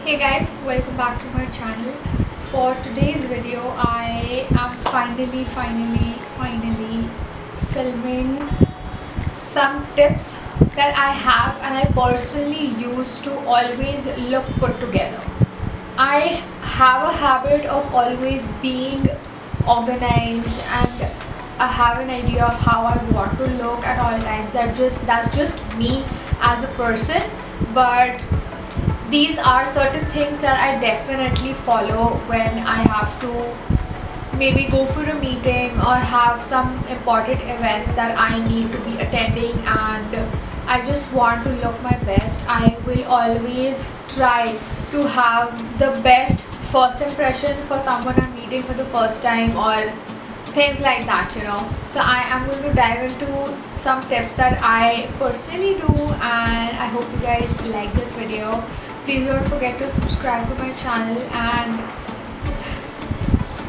Hey guys, welcome back to my channel. For today's video, I am finally filming some tips that I have and I personally use to always look put together. I have a habit of always being organized and I have an idea of how I want to look at all times. That's just me as a person, but these are certain things that I definitely follow when I have to maybe go for a meeting or have some important events that I need to be attending and I just want to look my best. I will always try to have the best first impression for someone I'm meeting for the first time or things like that. So I am going to dive into some tips that I personally do and I hope you guys like this video. Please don't forget to subscribe to my channel and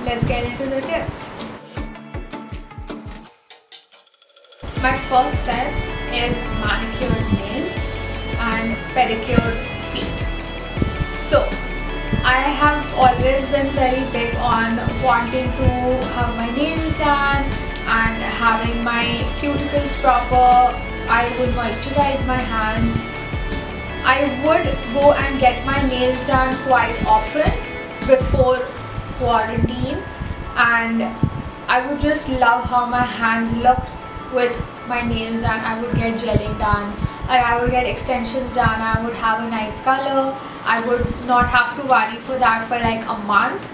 let's get into the tips. My first step is manicured nails and pedicured feet. So I have always been very big on wanting to have my nails done and having my cuticles proper. I would moisturize my hands. I would go and get my nails done quite often before quarantine and I would just love how my hands looked with my nails done. I would get gelling done and I would get extensions done. I would have a nice color. I would not have to worry for that for like a month,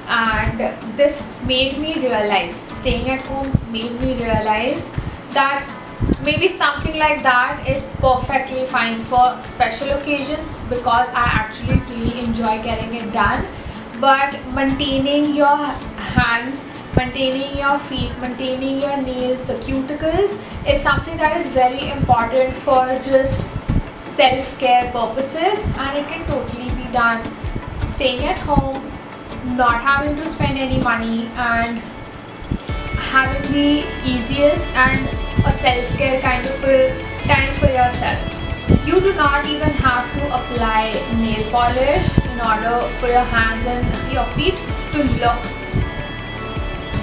and this made me realize, staying at home made me realize that maybe something like that is perfectly fine for special occasions because I actually really enjoy getting it done. But maintaining your hands, maintaining your feet, maintaining your nails, the cuticles is something that is very important for just self-care purposes, and it can totally be done staying at home, not having to spend any money, and having the easiest and a self-care kind of a time for yourself. You do not even have to apply nail polish in order for your hands and your feet to look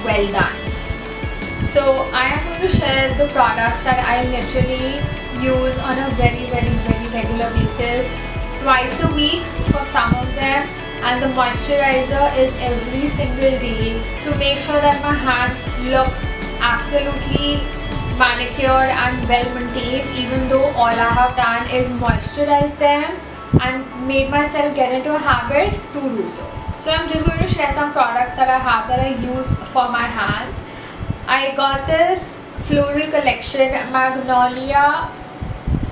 well done. So I am going to share the products that I literally use on a very regular basis, twice a week for some of them, and the moisturizer is every single day to make sure that my hands look absolutely manicured and well maintained, even though all I have done is moisturize them and made myself get into a habit to do so. So I'm just going to share some products that I have that I use for my hands. I got this floral collection Magnolia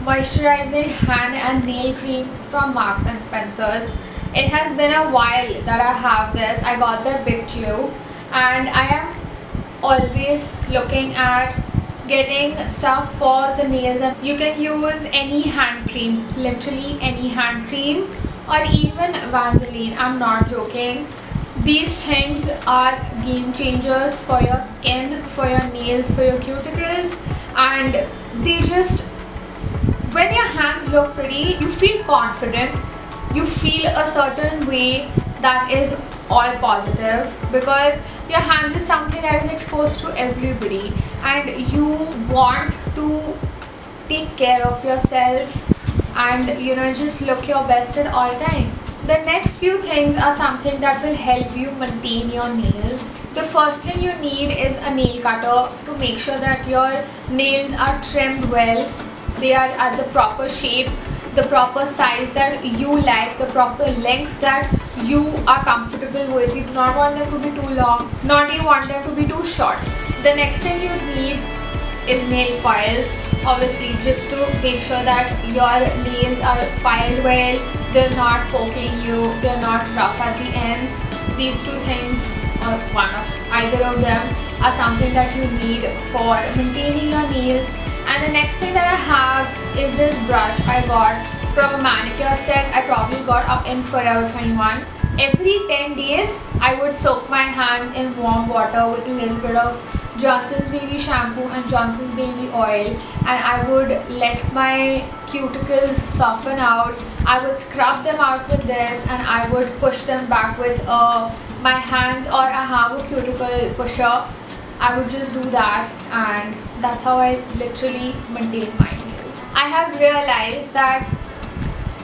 moisturizing hand and nail cream from Marks and Spencer's. It has been a while that I have this. I got the big tube and I am always looking at getting stuff for the nails, and you can use any hand cream, literally any hand cream, or even Vaseline. I'm not joking. These things are game changers for your skin, for your nails, for your cuticles, and they just, when your hands look pretty, you feel confident, you feel a certain way that is all positive because your hands is something that is exposed to everybody and you want to take care of yourself and just look your best at all times. The next few things are something that will help you maintain your nails. The first thing you need is a nail cutter to make sure that your nails are trimmed well, they are at the proper shape, the proper size that you like, the proper length that you are comfortable with. You do not want them to be too long, nor do you want them to be too short. The next thing you need is nail files, obviously just to make sure that your nails are filed well, they're not poking you, they're not rough at the ends. These two things, or one of either of them, are something that you need for maintaining your nails. And the next thing that I have is this brush I got from a manicure set. I probably got up in Forever 21. Every 10 days I would soak my hands in warm water with a little bit of Johnson's Baby shampoo and Johnson's Baby oil, and I would let my cuticles soften out. I would scrub them out with this, and I would push them back with my hands, or I have a cuticle pusher. I would just do that, and that's how I literally maintain my nails. I have realized that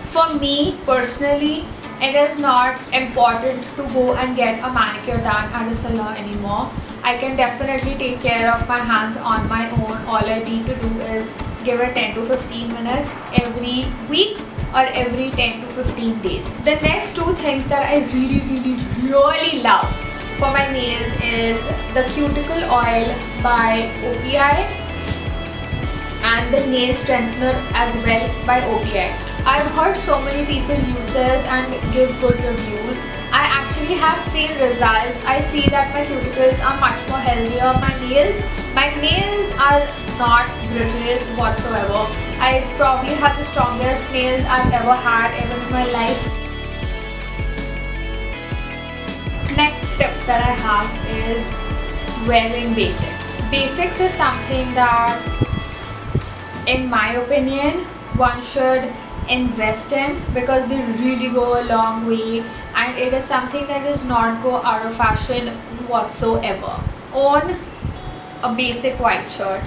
for me personally, it is not important to go and get a manicure done at a salon anymore. I can definitely take care of my hands on my own. All I need to do is give it 10 to 15 minutes every week or every 10 to 15 days. The next two things that I really love for my nails is the cuticle oil by OPI and the nail strengthener as well by OPI. I've heard so many people use this and give good reviews. I actually have seen results. I see that my cuticles are much more healthier. My nails are not brittle whatsoever. I probably have the strongest nails I've ever had ever in my life. Next tip that I have is wearing basics. Basics is something that, in my opinion, one should invest in because they really go a long way, and it is something that does not go out of fashion whatsoever. Own a basic white shirt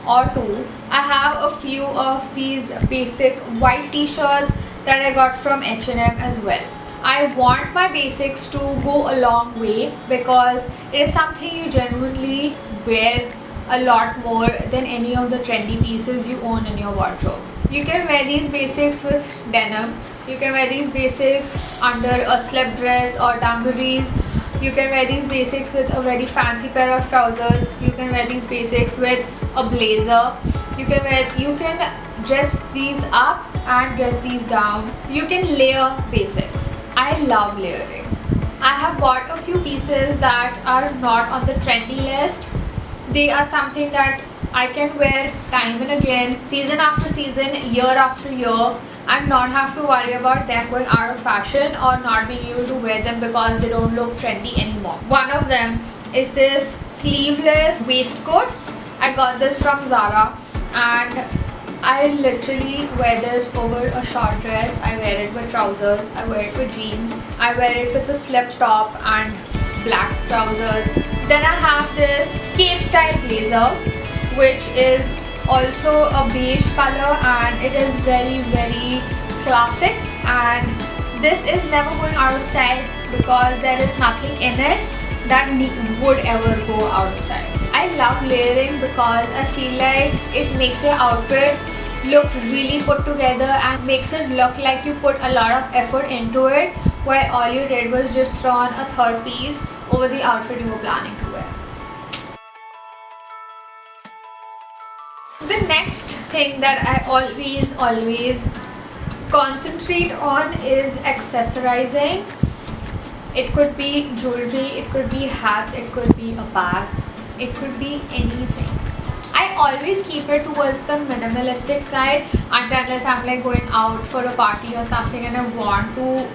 or two. I have a few of these basic white t-shirts that I got from H&M as well. I want my basics to go a long way because it is something you genuinely wear a lot more than any of the trendy pieces you own in your wardrobe. You can wear these basics with denim. You can wear these basics under a slip dress or dungarees. You can wear these basics with a very fancy pair of trousers. You can wear these basics with a blazer. You can dress these up and dress these down. You can layer basics. I love layering. I have bought a few pieces that are not on the trendy list. They are something that I can wear time and again, season after season, year after year, and not have to worry about them going out of fashion or not being able to wear them because they don't look trendy anymore. One of them is this sleeveless waistcoat. I got this from Zara, and I literally wear this over a short dress. I wear it with trousers, I wear it with jeans, I wear it with a slip top and black trousers. Then I have this cape style blazer, which is also a beige color, and it is very classic, and this is never going out of style because there is nothing in it that would ever go out of style. I love layering because I feel like it makes your outfit look really put together and makes it look like you put a lot of effort into it, while all you did was just throw on a third piece over the outfit you were planning to wear. The next thing that I always concentrate on is accessorizing. It could be jewelry, it could be hats, it could be a bag, it could be anything. I always keep it towards the minimalistic side unless I'm like going out for a party or something and I want to,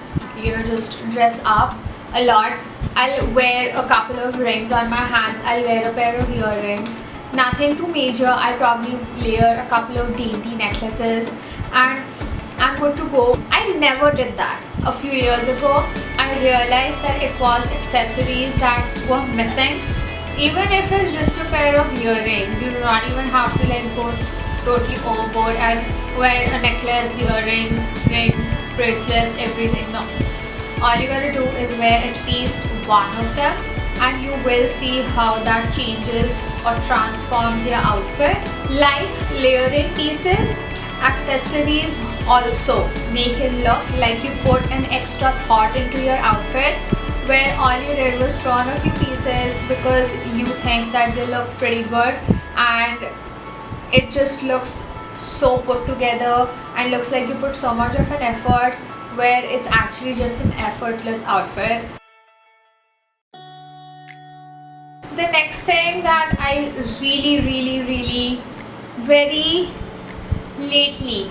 just dress up a lot. I'll wear a couple of rings on my hands, I'll wear a pair of earrings. Nothing too major. I'll probably layer a couple of dainty necklaces and I'm good to go. I never did that. A few years ago, I realized that it was accessories that were missing. Even if it's just a pair of earrings, you do not even have to go totally overboard and wear a necklace, earrings, rings, bracelets, everything. No. All you gotta do is wear at least one of them, and you will see how that changes or transforms your outfit. Like layering pieces, accessories also make it look like you put an extra thought into your outfit, where all you did was throw on a few pieces because you think that they look pretty good, and it just looks so put together and looks like you put so much of an effort, where it's actually just an effortless outfit. The next thing that I really very lately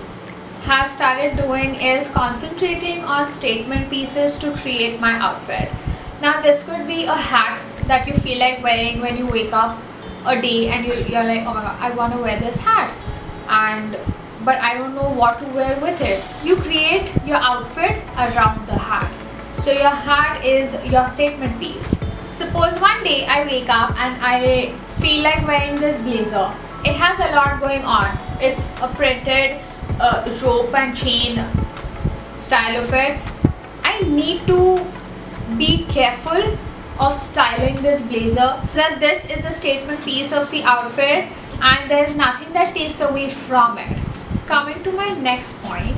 have started doing is concentrating on statement pieces to create my outfit. Now this could be a hat that you feel like wearing when you wake up. a day and you're like, oh my god, I want to wear this hat, but I don't know what to wear with it. You create your outfit around the hat. So your hat is your statement piece. Suppose one day I wake up and I feel like wearing this blazer. It has a lot going on. It's a printed rope and chain style of it. I need to be careful of styling this blazer, that this is the statement piece of the outfit and there's nothing that takes away from it. Coming to my next point,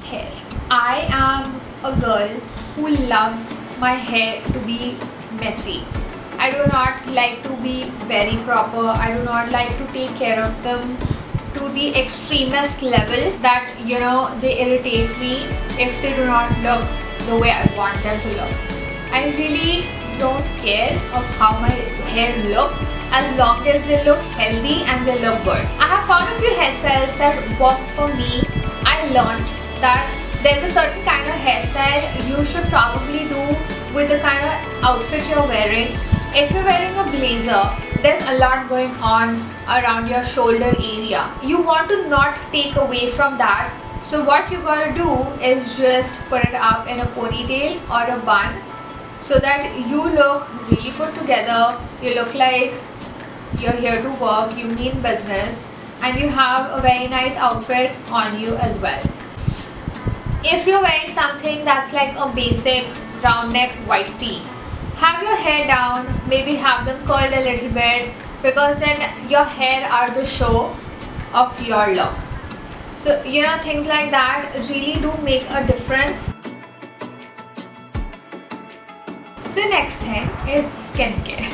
hair. I am a girl who loves my hair to be messy. I do not like to be very proper. I do not like to take care of them to the extremist level that, you know, they irritate me if they do not look the way I want them to look. I really don't care of how my hair look as long as they look healthy and they look good. I have found a few hairstyles that work for me. I learned that there's a certain kind of hairstyle you should probably do with the kind of outfit you're wearing. If you're wearing a blazer, there's a lot going on around your shoulder area. You want to not take away from that. So what you gotta do is just put it up in a ponytail or a bun so that you look really put together. You look like you're here to work, you mean business, and you have a very nice outfit on you as well. If you're wearing something that's like a basic round neck white tee, have your hair down, maybe have them curled a little bit, because then your hair are the show of your look. So, you know, things like that really do make a difference. The next thing is skincare.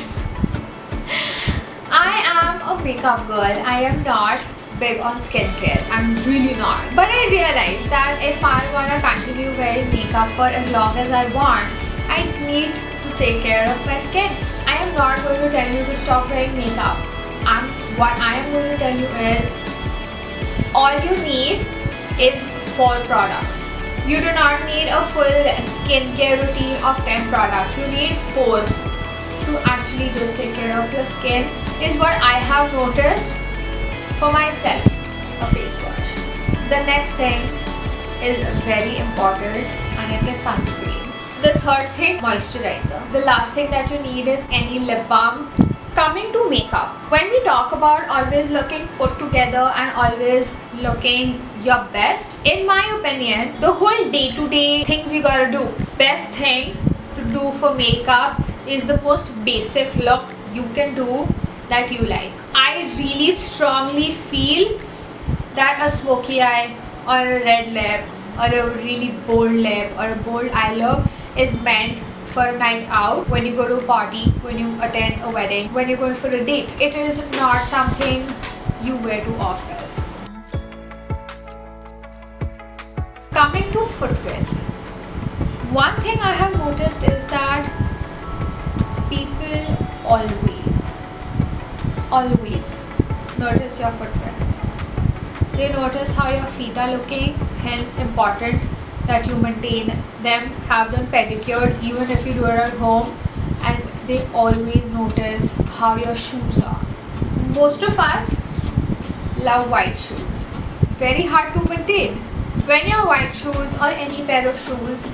I am a makeup girl. I am not big on skincare. I'm really not. But I realized that if I want to continue wearing makeup for as long as I want, I need to take care of my skin. I am not going to tell you to stop wearing makeup. What I am going to tell you is, all you need is 4 products. You do not need a full skincare routine of 10 products. You need 4 to actually just take care of your skin, is what I have noticed for myself. A face wash. The next thing is very important, and it is sunscreen. The third thing, moisturizer. The last thing that you need is any lip balm. Coming to makeup, when we talk about always looking put together and always looking your best, in my opinion, the whole day-to-day things you gotta do, best thing to do for makeup is the most basic look you can do that you like. I really strongly feel that a smoky eye or a red lip or a really bold lip or a bold eye look is meant for a night out, when you go to a party, when you attend a wedding, when you're going for a date. It is not something you wear to office. Coming to footwear, one thing I have noticed is that people always notice your footwear. They notice how your feet are looking, hence important that you maintain them, have them pedicured even if you do it at home, and they always notice how your shoes are. Most of us love white shoes. Very hard to maintain. When your white shoes or any pair of shoes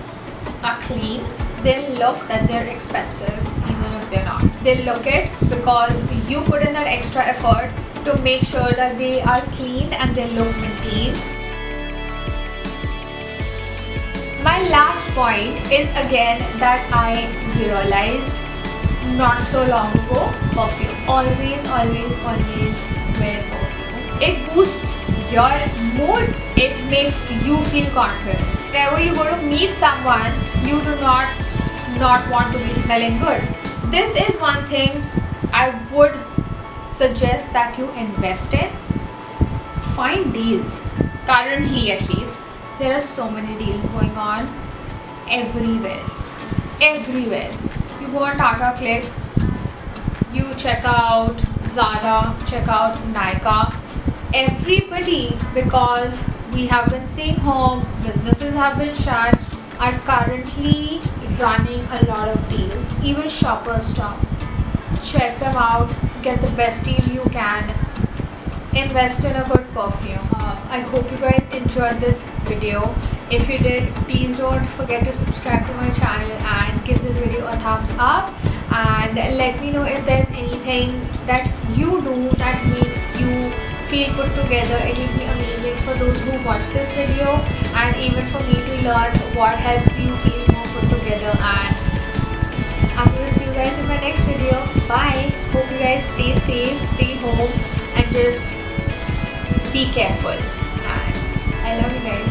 are clean, they'll look that they're expensive even if they're not. They'll look it because you put in that extra effort to make sure that they are cleaned and they look maintained. My last point is again that I realized not so long ago, perfume. Always wear perfume. It boosts your mood. It makes you feel confident. Whenever you go to meet someone, you do not want to be smelling good. This is one thing I would suggest that you invest in. Find deals. Currently at least, there are so many deals going on everywhere. You go on Tata Click, you check out Zara, check out Nykaa. Everybody, because we have been staying home, businesses have been shut, are currently running a lot of deals. Even Shoppers Stop. check them out, get the best deal you can, invest in a good perfume. I hope you guys enjoyed this video. If you did, please don't forget to subscribe to my channel and give this video a thumbs up, and let me know if there's anything that you do that makes you feel put together. It will be amazing for those who watch this video, and even for me to learn what helps you feel more put together. And I'm going to see you guys in my next video. Bye. Hope you guys stay safe, stay home, and just be careful. And I love you guys.